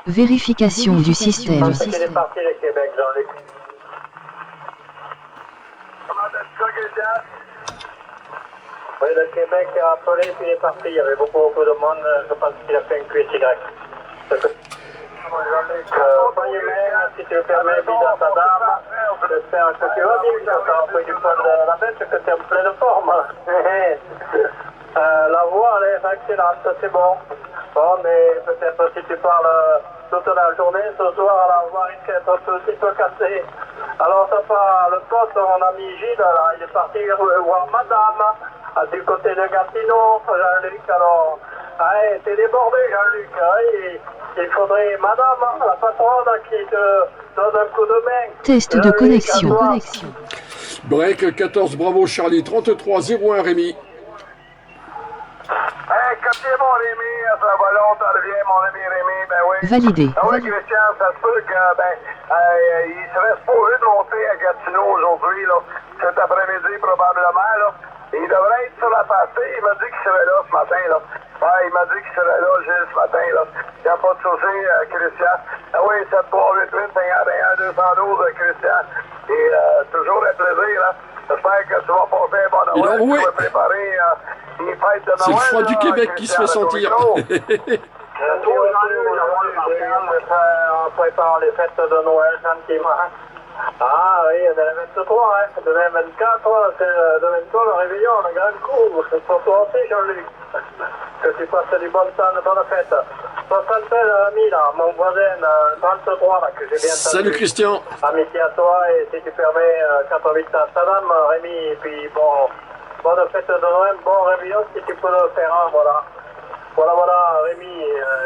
Vérification du système. Il est parti le Québec, Jean-Luc. Comment est-ce que Christian? Oui, le Québec a appelé puis il est parti. Il y avait beaucoup de monde. Je pense qu'il a fait un QSY. Jean-Luc, si tu me permets, vis à ta dame, j'espère que tu vas bien, quand tu as pris du poil de la bête, que tu es en pleine forme. La voix, elle est excellente, c'est bon. Bon, mais peut-être si tu parles toute la journée, ce soir, la voix risque d'être un petit peu cassée. Alors, ça part le pote, mon ami Gilles, là, il est parti voir madame, du côté de Gatineau, Jean-Luc. Alors, t'es débordé, Jean-Luc. Il faudrait madame, la patronne, qui te donne un coup de main. Test de connexion. Break 14 Bravo Charlie 33 01 Rémi. Quartier mon Rémi, ça va longtemps, reviens mon ami Rémi, ben oui. Validé. Ah oui, Christian, ça se peut que, il serait supposé de monter à Gatineau aujourd'hui, là, cet après-midi probablement, là. Il devrait être sur la passée, il m'a dit qu'il serait là ce matin, là. Ouais, il m'a dit qu'il serait là, Gilles, ce matin, là. Il n'y a pas de souci, Christian. Ah oui, 7 3 8 8 51 212, Christian. Et toujours un plaisir, là. J'espère que tu vas passer un bon Noël, tu vas préparer les fêtes de Noël. C'est le froid du Québec qui se fait sentir. On prépare les fêtes de Noël gentiment. Ah oui, de la 23, hein. De la 24, c'est de 23 le réveillon, le grand coup. C'est pour toi aussi, Jean-Luc. Que tu passes du bon temps, de bonne fête. 76 amis, là, mon voisin, 33, là, que j'ai bien entendu. Salut Christian. Amitié à toi, et si tu permets, 88 ans, salam, Rémi, et puis bon, bonne fête de Noël, bon réveillon, si tu peux le faire, hein, voilà. Voilà, Rémi,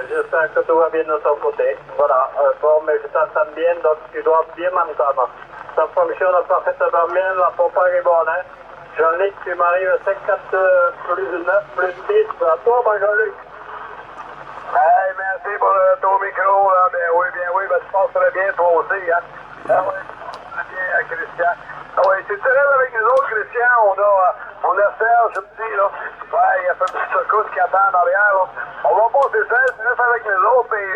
j'espère que tout va bien de ton côté. Voilà, bon, mais je t'entends bien, donc tu dois bien m'entendre. Ça fonctionne parfaitement bien, la pompe est bonne, hein. Jean-Luc, tu m'arrives 52 plus 9 plus 10, à toi, mon Jean-Luc. Hey, merci pour ton micro, là. Bien oui, ben, tu passes très bien, toi aussi, hein. Ah oui, très bien, Christian. Ah oui, si tu restes avec nous autres, Christian, on a Serge, petit, là. Ouais, il a fait une petite secousse qui attend en arrière, là. On va passer Serge, tu restes avec nous autres, et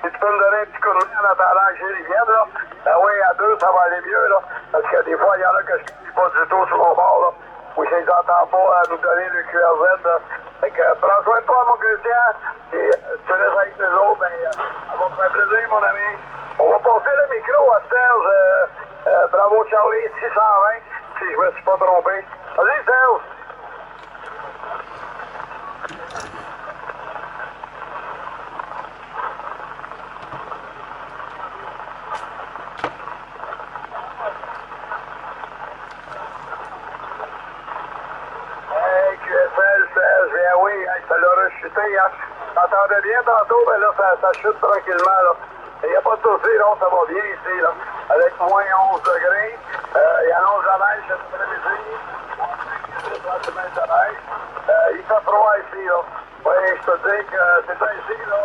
si tu peux me donner un petit coup de main en attendant que Gilles vienne, là. Ah oui, à deux, ça va aller mieux, là. Parce que des fois, il y en a que je ne dis pas du tout sur mon bord, là. Ou je les entends pas nous donner le QRZ, là. Fait que prends soin de toi, mon Christian, et tu restes avec nous autres, ben, ça va me faire plaisir, mon ami. On va passer le micro à Serge, Bravo Charlie, 620, si je me suis pas trompé. Vas-y, Serge. Hey, QSL, Serge, bien oui, ça l'a rechuté, hein. T'entendais bien tantôt, mais là, ça chute tranquillement, là. Il n'y a pas de souci, là, ça va bien ici, là. Avec moins 11 degrés, il annonce la neige cet après-midi. Il fait froid ici, là. Oui, je te dis que c'est ça ici, là.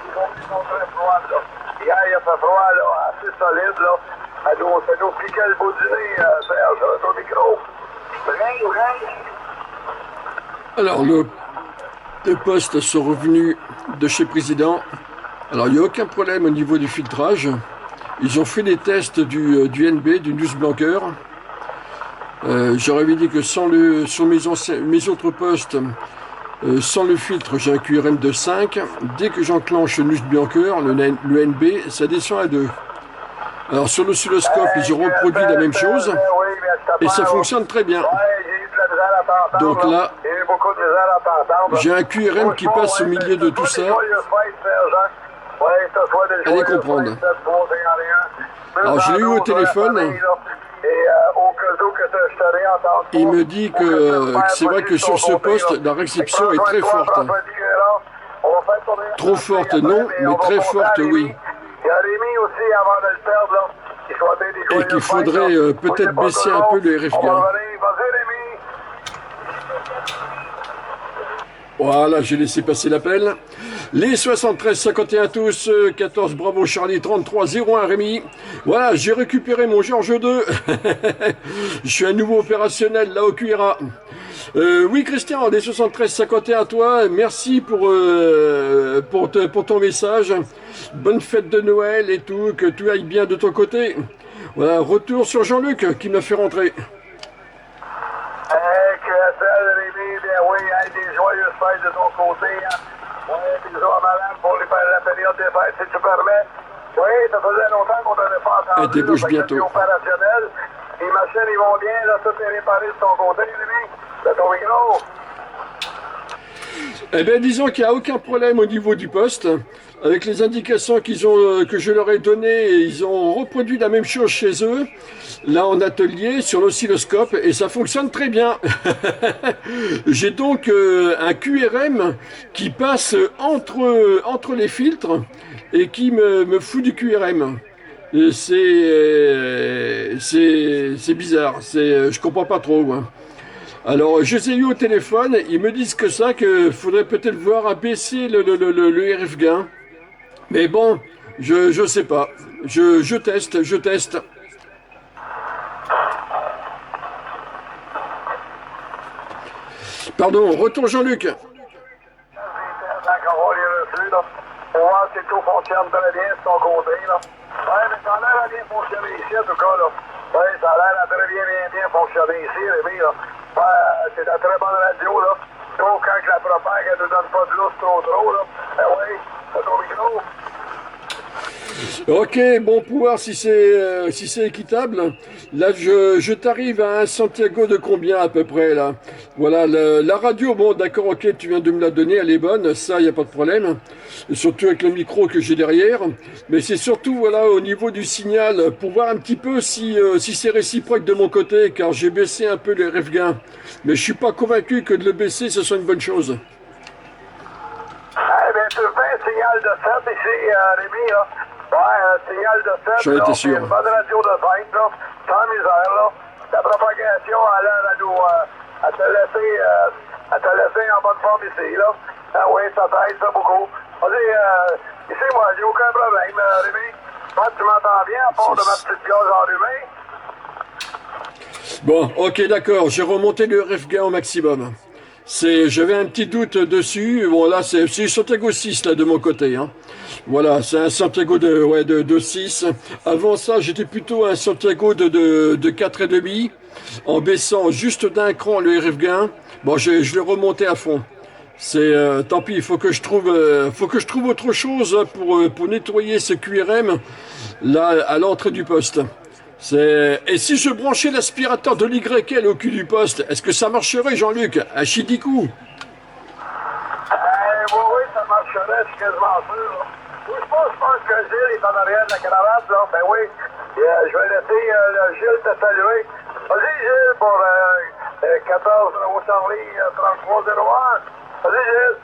Ils sont très froids, là. Hier, il a fait froid, là, assez solide, là. Ça nous piquait le bout du nez, Serge, ton micro. Rien. Alors, les postes sont revenus de chez Président. Alors, il n'y a aucun problème au niveau du filtrage. Ils ont fait les tests du NB, du Nussblanquer. J'aurais dit que sur mes autres postes, sans le filtre, j'ai un QRM de 5. Dès que j'enclenche le Nussblanquer, le NB, ça descend à 2. Alors, sur l'oscilloscope, ils ont reproduit la même chose. Et ça fonctionne très bien. Donc là, j'ai un QRM qui passe au milieu de tout ça. Allez comprendre. Alors je l'ai eu au téléphone. Il me dit que c'est vrai que sur ce poste, la réception est très forte. Trop forte non, mais très forte oui. Et qu'il faudrait peut-être baisser un peu le RFGA. Voilà, j'ai laissé passer l'appel. Les 73 51 tous, 14 Bravo Charlie 33 01 Rémi. Voilà, j'ai récupéré mon Georges 2. Je suis à nouveau opérationnel là au QRA. Oui Christian, les 73 51 à toi. Merci pour ton message. bonne fête de Noël et tout, que tout aille bien de ton côté. Voilà, retour sur Jean-Luc qui m'a fait rentrer. QSL, Rémi, bien oui, des joyeuses fêtes de ton côté. Hein. Oui, bisous à madame pour la période des fêtes, si tu permets. Oui, ça faisait longtemps qu'on n'avait pas entendu. Elle débouche bientôt. Opérationnel. Les machines, ils vont bien, là, tout est réparé de ton côté, Rémi. De ton micro. Eh bien, disons qu'il n'y a aucun problème au niveau du poste. Avec les indications que je leur ai données, ils ont reproduit la même chose chez eux, là en atelier, sur l'oscilloscope, et ça fonctionne très bien. J'ai donc un QRM qui passe entre les filtres et qui me fout du QRM. C'est bizarre, je comprends pas trop. Hein. Alors, je les ai eu au téléphone, ils me disent qu'il faudrait peut-être voir abaisser le RF gain. Mais bon, je sais pas. Je teste. Pardon, retour Jean-Luc. D'accord, on les reçus, là. Pour voir si tout fonctionne très bien de ton côté, là. Ouais, mais ça a l'air à bien fonctionner ici, en tout cas, là. Ouais, ça a l'air à très bien fonctionner ici, Rémi, là. Ouais, c'est une très bonne radio, là. Donc, quand la propage, elle ne donne pas de lousse trop, là. Ben oui, c'est ton micro. Ok, bon, pour voir si c'est équitable. Là, je t'arrive à un Santiago de combien à peu près, là? Voilà, la radio, bon, d'accord, ok, tu viens de me la donner, elle est bonne, ça, il n'y a pas de problème. Et surtout avec le micro que j'ai derrière. Mais c'est surtout, voilà, au niveau du signal, pour voir un petit peu si c'est réciproque de mon côté, car j'ai baissé un peu les RF gains. Mais je suis pas convaincu que de le baisser, ce soit une bonne chose. Eh bien, tu fais un signal de 7 ici, Rémi, là. Ouais, un signal de 7, j'en étais sûr. Une bonne radio de 5, là, sans misère, là. La propagation a l'air à te laisser en bonne forme ici, là. Ah oui, ça t'aide, ça, beaucoup. Vas-y, ici, moi, j'ai aucun problème, Rémi. Moi, tu m'entends bien, à part de ma petite gaz enrhumée? Bon, ok, d'accord, j'ai remonté le RF gain au maximum. J'avais un petit doute dessus. Bon, là, c'est Santiago 6, là, de mon côté. Hein. Voilà, c'est un Santiago de 6. Avant ça, j'étais plutôt un Santiago de 4,5, en baissant juste d'un cran le RF gain. Bon, je l'ai remonté à fond. Tant pis, il faut que je trouve autre chose pour nettoyer ce QRM, là, à l'entrée du poste. Et si je branchais l'aspirateur de l'YL au cul du poste, est-ce que ça marcherait, Jean-Luc, à Chidikou? Oui, ça marcherait, je suis quasiment sûr. Là. Oui, je pense que Gilles est en arrière de la cravate, là. Ben oui, je vais laisser Gilles te saluer. Vas-y, Gilles, pour 14 Charlie 3301. Vas-y, Gilles.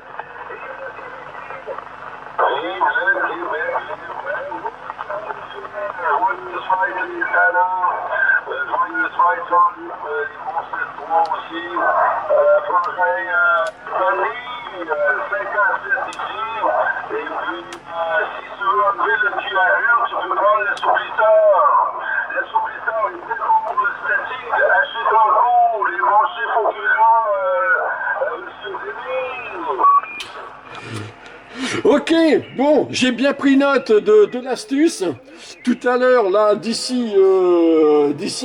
Ok, bon, j'ai bien pris note de l'astuce. Tout à l'heure, là, d'ici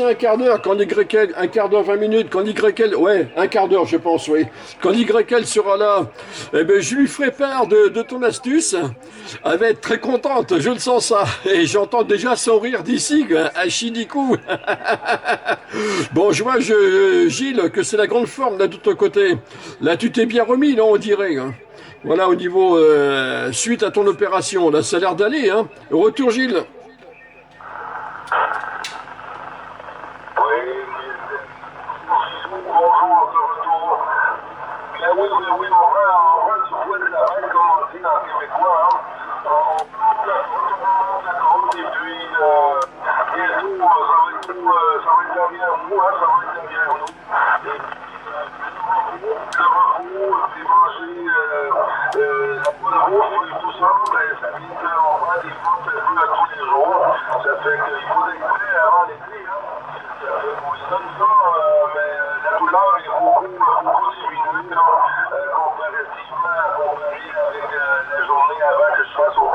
un quart d'heure, quand YL, un quart d'heure, 20 minutes, quand YL, ouais, un quart d'heure, je pense, oui. Quand YL sera là, eh ben, je lui ferai part de ton astuce. Elle va être très contente, je le sens ça. Et j'entends déjà son rire d'ici, à Chidikou. Bon, je vois, Gilles, que c'est la grande forme, là, de ton côté. Là, tu t'es bien remis, là, on dirait, hein. Voilà, au niveau suite à ton opération, là, ça a l'air d'aller, hein. Retour, Gilles.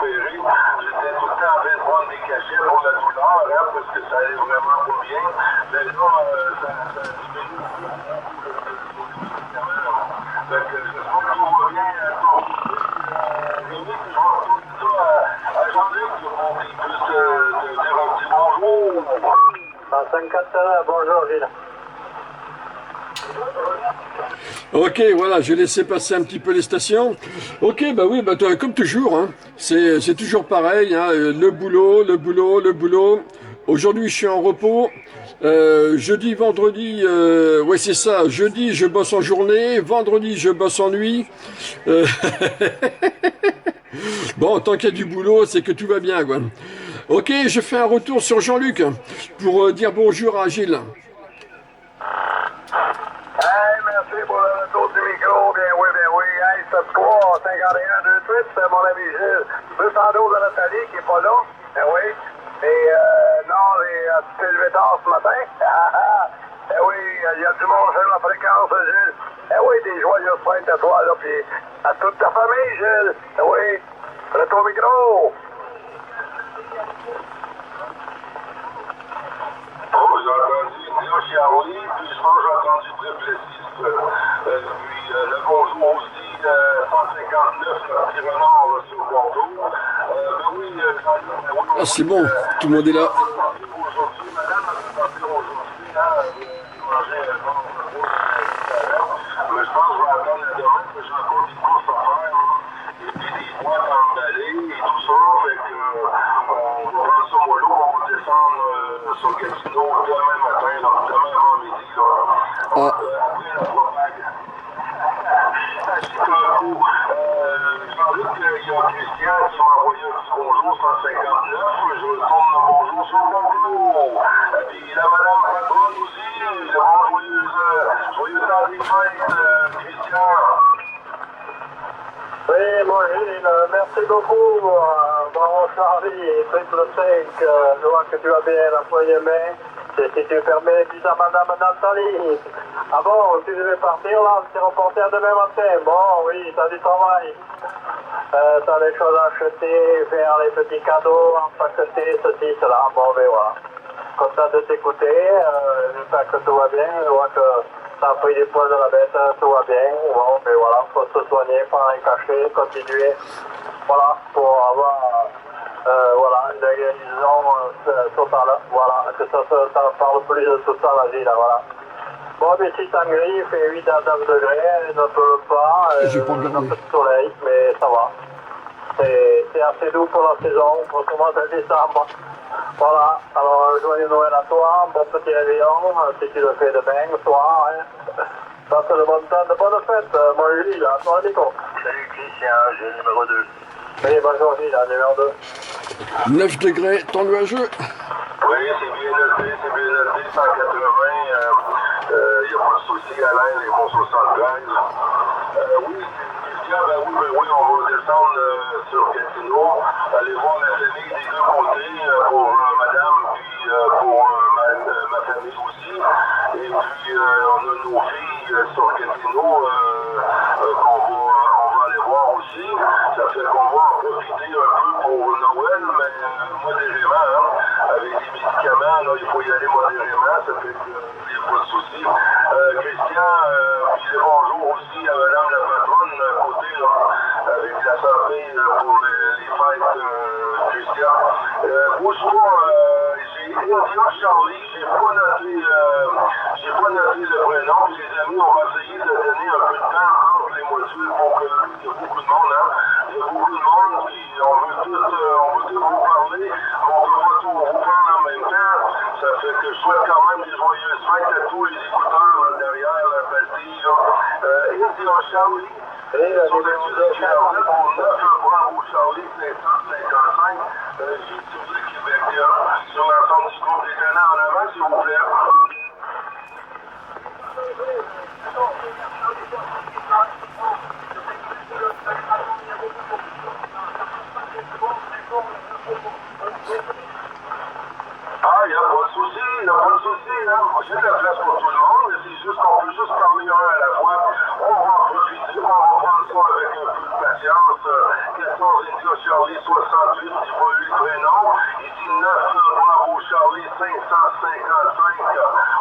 opéré, j'étais tout le temps en train de prendre des cachets pour la douleur, hein, parce que ça allait vraiment pas bien. Mais là, ça diminue beaucoup le médicament. Fait que j'espère que tout va bien Rémi, puis je vais retourner ça à Jean-Luc pour qu'il puisse te dire un petit bonjour. 154, bonjour Gilles. Ok, voilà, j'ai laissé passer un petit peu les stations. Ok, bah oui, bah comme toujours, hein, c'est toujours pareil, hein, le boulot, le boulot, le boulot. Aujourd'hui, je suis en repos. Jeudi, vendredi, ouais, c'est ça. Jeudi, je bosse en journée. Vendredi, je bosse en nuit. Euh, Bon, tant qu'il y a du boulot, c'est que tout va bien, quoi. Ok, je fais un retour sur Jean-Luc pour dire bonjour à Gilles. Hey, merci pour le retour du micro. Bien oui, bien oui. Hey, ce 3, 51, 28, c'est mon ami Gilles. 212 à Nathalie qui est pas là. Ben oui. Et non, tu t'es levé tard ce matin. Eh oui, il y a du monde sur la fréquence, Gilles. Eh oui, des joyeuses fêtes à toi, là, puis à toute ta famille, Gilles. Eh oui. Retour au micro. Oh, j'ai entendu Léo Chiaroli, puis je pense que j'ai entendu Triplessis. Puis le bonjour aussi, 159, le petit renard sur Bordeaux. Ben oui, Ah, c'est bon, tout le monde est là. aujourd'hui, madame a fait partir aujourd'hui, manger un bon repas, mais je pense que je vais attendre la demain, parce que j'ai encore des courses à faire, et puis des boîtes à emballer, et tout ça, fait que on va prendre ça mollo, on va descendre sur Gatineau demain matin, là, demain avant-midi, là, après la propage. À Chicago, Jean-Luc, il y a Christian qui m'a envoyé un petit bonjour, 159, je retourne le bonjour sur le bonjour. Et puis la madame patronne aussi, le bon joyeux temps des fêtes, Christian. Oui, moi, Gilles, merci beaucoup, bravo Charlie et Triple 5, je vois que tu as bien employé main. Et si tu permets, dis à Madame Nathalie. Ah bon, tu devais partir là, c'est reporter demain matin. Bon, oui, t'as du travail. T'as des choses à acheter, faire les petits cadeaux, empaqueter, ceci, cela. Bon, ben voilà. Content de t'écouter, j'espère que tout va bien. Je vois que t'as pris des poils de la bête, tout va bien. Bon, ben voilà, faut se soigner, pas un cachet, continuer. Voilà, pour avoir voilà, une guérison totale. Voilà, que ça parle plus de tout ça, la vie, là, voilà. Bon, mais si t'en gris, il fait 8 à 9 degrés, il ne pleut pas, J'ai pas regardé. un peu de soleil, mais ça va. C'est assez doux pour la saison, pour ce mois de décembre. Voilà, alors joyeux Noël à toi, bon petit réveillon, si tu le fais demain, soir, hein. Passe de bonnes fêtes, mon Julie, là, à toi, Nico. Salut Christian, j'ai le numéro 2. Oui, bonjour Gilles, là, numéro 2. 9 degrés, temps nuageux. Oui, c'est bien noté, 180, il n'y a pas de souci à l'air, les bons 73. Oui, Christian, oui, on va descendre sur Gatineau, aller voir la famille des deux côtés, pour madame, puis pour ma famille aussi. Et puis, on a nos filles sur Gatineau qu'on va aller voir aussi. Ça fait qu'on va en profiter un peu pour Noël, mais modérément, hein, avec les médicaments, là, il faut y aller modérément, ça fait qu'il n'y a pas de souci. Christian, puis le bonjour aussi à madame la patronne, à côté, là, avec la santé pour les fêtes, Christian. Bouge-toi, j'ai India Charlie, j'ai pas noté le prénom, puis les amis, on va essayer de donner un peu de temps entre les modules pour que il y a beaucoup de monde, hein. Il y a beaucoup de monde, puis on veut tous vous parler, on veut pas tout vous prendre en même temps. Ça fait que je souhaite quand même des joyeuses fêtes à tous les écouteurs là, derrière la Bastille, là. India Charlie, sur le numéro qui est pour 9 Bravo Charlie, 555, j'ai sur le Québec, sur l'ensemble du groupe des canards en avant, s'il vous plaît. Ah, il n'y a pas de souci, hein. J'ai de la place pour tout le monde, mais c'est juste qu'on peut juste parler un à la fois. On va en profiter, on va prendre ça avec un peu de patience. 14 India Charlie 68, j'ai pas eu le prénom. Ici 9 Bravo Charlie 555,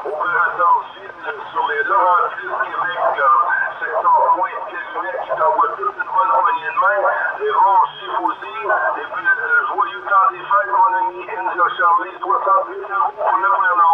opérateur Gilles sur les Laurentides Québec, secteur Pointe-Calumet, qui t'envoie toute une bonne poignée de main. Les bons chiffres aussi. Et puis, joyeux temps des fêtes, mon ami India Charlie 68 pour le prénom.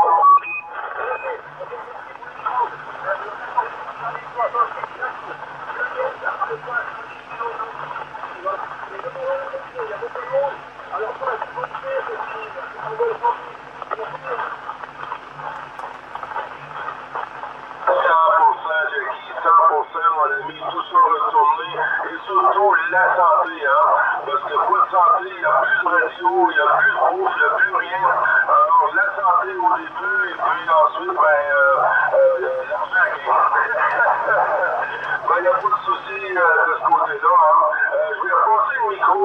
Mon ami, tout ça retourné et surtout la santé, hein, parce que pour la santé, il n'y a plus de radio, il n'y a plus de bouffe, il n'y a plus rien. Alors la santé au début et puis ensuite, l'argent ben, il n'y a pas de souci de ce côté-là. Hein. Je vais passer le micro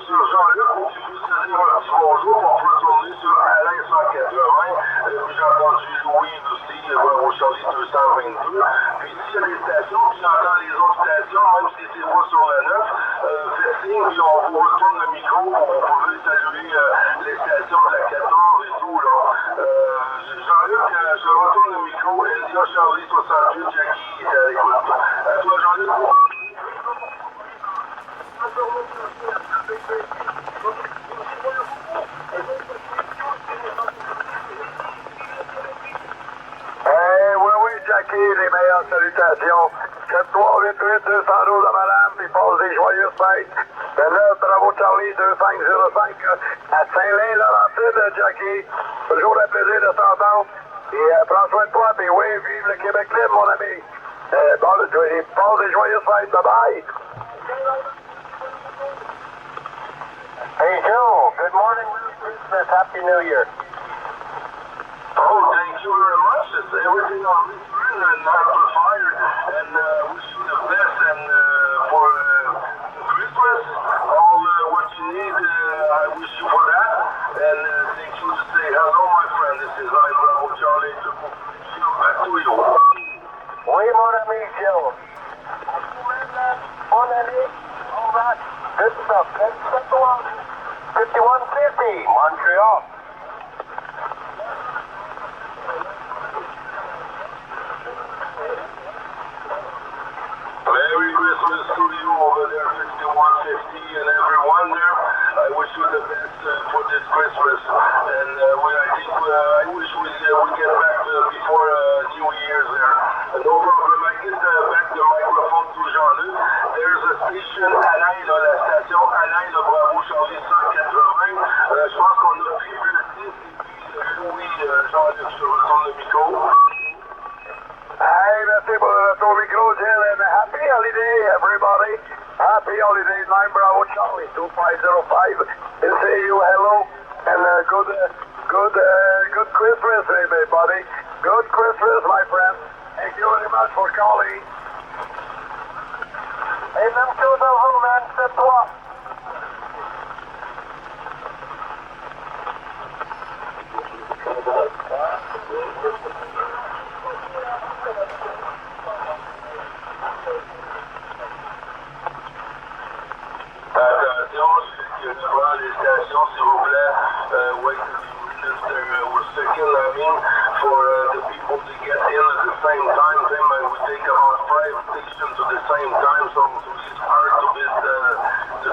sur Jean-Luc pour qu'il puisse se dire un petit bonjour pour retourner sur Alain 180. Puis j'ai entendu Louis aussi au Charlie 222. Puis s'il y a des stations, puis j'entends les autres stations, même si c'est pas sur la 9, faites signe, puis on vous retourne le micro pour vous pouvez saluer les stations de la 14 et tout. Là. Jean-Luc, je retourne le micro. Elia Charlie 68, Jackie est à l'écoute. À toi, Jean-Luc. Oui, Jackie, les meilleures salutations. 7388-212 à madame, puis passe des joyeuses fêtes. De 9, Bravo Charlie 2505 à Saint-Lin-Laurentide, Jackie. Toujours un plaisir de t'entendre. Et prends soin de toi, puis oui, vive le Québec libre, mon ami. Passe des joyeuses fêtes, bye-bye. Hey, Joe, good morning, Merry Christmas, Happy New Year. Oh, thank you very much. It's everything on return and amplified, and wish you the best. And for Christmas, all what you need, I wish you for that. And thank you to say hello, my friend. This is I, Bravo Charlie. Back to you. Oui, mon ami Joe. Bonne année. All right. Good stuff. Let's step along. 5150, Montreal. Merry Christmas to you over there, 5150, and everyone there. I wish you the best for this Christmas. And I wish we get back before New Year's there. No problem. I get back the microphone to Jean-Luc. There's a station Alain, là, la station Alain, le Bravo Charlie 180. Je pense qu'on a pris plus de 6. Et puis Louis, Jean-Luc, je retourne le micro. Hey, merci pour le retour au micro, Jill, and happy holiday, everybody. Happy holiday, 9 Bravo Charlie 2505. And say you hello, and good Christmas, everybody. Good Christmas, my friend. Thank you very much for calling. Et même chose à vous, man, c'est toi. Attention, je prends les stations, s'il vous plaît. Wait a few minutes. We're second, I mean, for the people to get in at the same time. We take about 5 stations at the same time, so it's hard to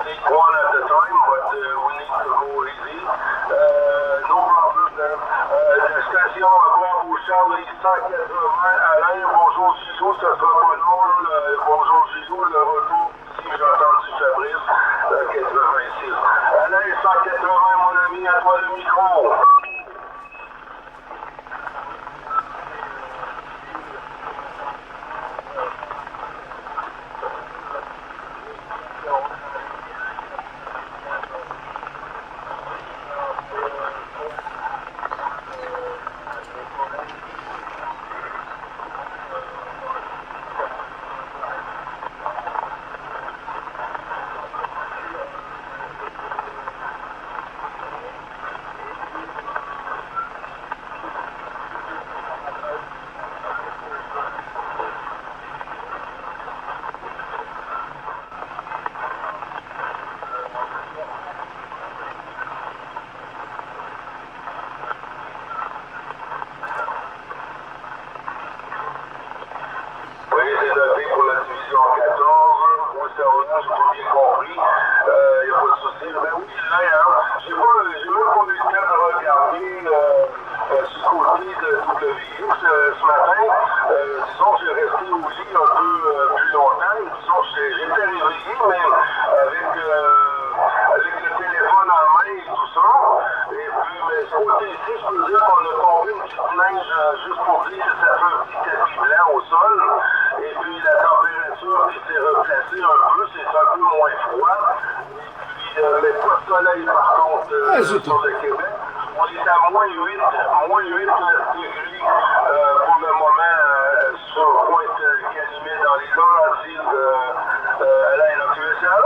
take one at a time, but we need to go easy. No problem there. La station Bravo Charlie 180, Alain, bonjour Gilou, ça sera pas long, bonjour Gilou, le retour ici, j'ai entendu Fabrice, 86. Alain 180, mon ami, à toi le micro. j'ai pas bien compris. Il n'y a pas de souci. Ben oui, là, j'ai même pas eu le temps de regarder du côté de WU ce matin. Disons que j'ai resté au lit un peu plus longtemps. Disons que j'étais réveillé, mais avec le téléphone en main et tout ça. Et puis, mais ce côté-ci, je peux dire qu'on a tombé une petite neige juste pour dire que ça fait un petit tapis blanc au sol. Et puis, la température qui s'est replacée un peu, c'est un peu moins froid. Et puis, mais pas de soleil par contre sur le Québec. On est à moins 8 degrés pour le moment sur Pointe-Calumet dans les Laurentides à la NQSL.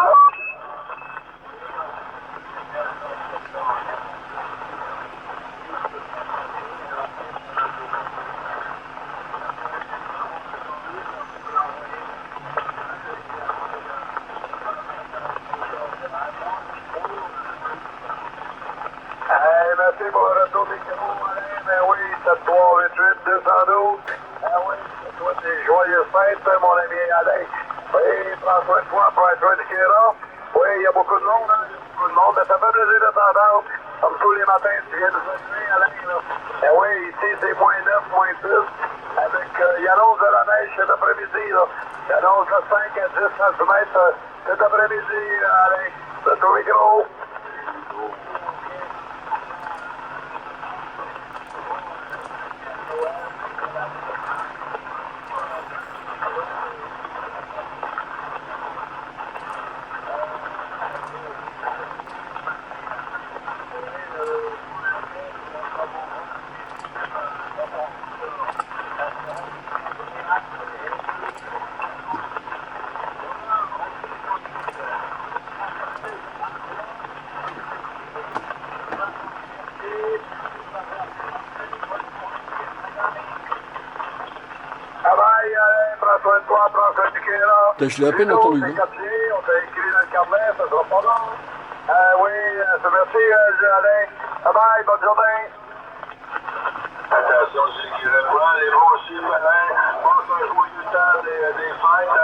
Merci pour le retour des micro, Alain. Ben oui, 7388 212. Ah oui, c'est toi des joyeuses fêtes, mon ami Alain. Oui, prends soin de toi, prends soin de Kira. Oui, il y a beaucoup de monde, hein? Beaucoup de monde, mais ça fait plaisir de t'entendre. Comme tous les matins, tu viens de saluer, Alain, là. Ben oui, ici, c'est moins 9, moins 10. Avec, il annonce de la neige cet après-midi, là. Il annonce de 5 à 10 cm cet après-midi, Alain. C'est au micro. Je l'ai à peine entendu. On t'a écrit dans le carnet, ça sera pas long. Oui, merci, Alain. Bye bye, bonne journée. Attention, j'ai le bras, les bons chiffres, Alain. Passe un joyeux temps des fêtes.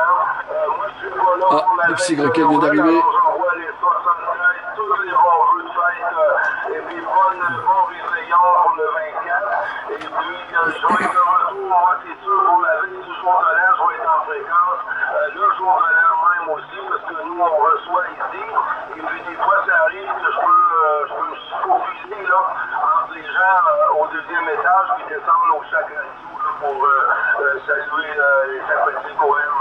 Moi, je suis pas là pour la XY vient d'arriver. J'envoie les 73, tous les bons jeux de fête. Et puis, bon réveillon pour le 24. Et puis, je vais être de retour, moi, c'est sûr, pour la veille du jour de l'an, je vais être en fréquence. Le jour de l'an même aussi, parce que nous, on reçoit ici. Et puis, des fois, ça arrive que je peux me faufiler, là, entre les gens au deuxième étage qui descendent au chaque radio pour saluer les sympathiques OM.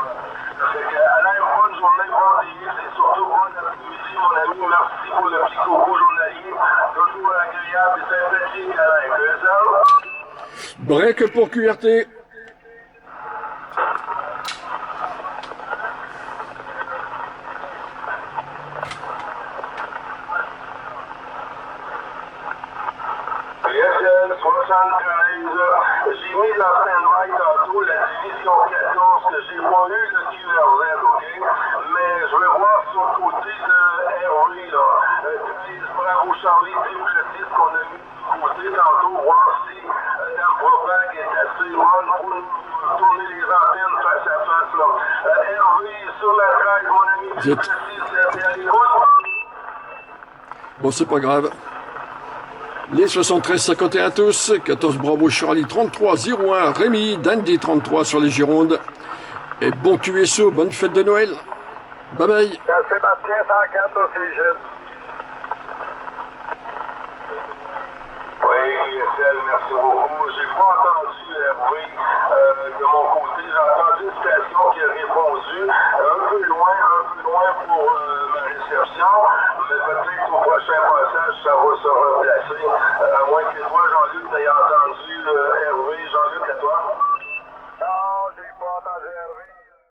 Fait que, Alain, bonne journée, bon délire, c'est surtout bon après-midi, mon ami. Merci pour le petit coco journalier. Toujours agréable et sympathique, Alain. Que ça? Break pour QRT. J'ai mis en stand-by tantôt la division 14 que j'ai pas eu le QRZ, OK? Mais je vais voir sur le côté de Hervé, là. Bravo Charlie, triple 6 qu'on a mis du côté tantôt, voir si la propag est assez bonne pour nous tourner les antennes face à face, là. Hervé, sur la 13, mon ami, triple 6, t'es à l'écoute? Bon, c'est pas grave. Les 73-51 tous, 14 Bravo Charlie 33-01, Rémi, Dandy 33 sur les Girondes. Et bon QSO, bonne fête de Noël. Bye bye. Sébastien 104 aussi, Gilles. Oui, ISL, merci beaucoup. J'ai pas entendu Hervé de mon côté. J'ai entendu une station qui a répondu un peu loin pour ma réception. Mais peut-être au prochain passage, ça va se replacer. À moins que toi, Jean-Luc, t'aies entendu Hervé. Jean-Luc, à toi.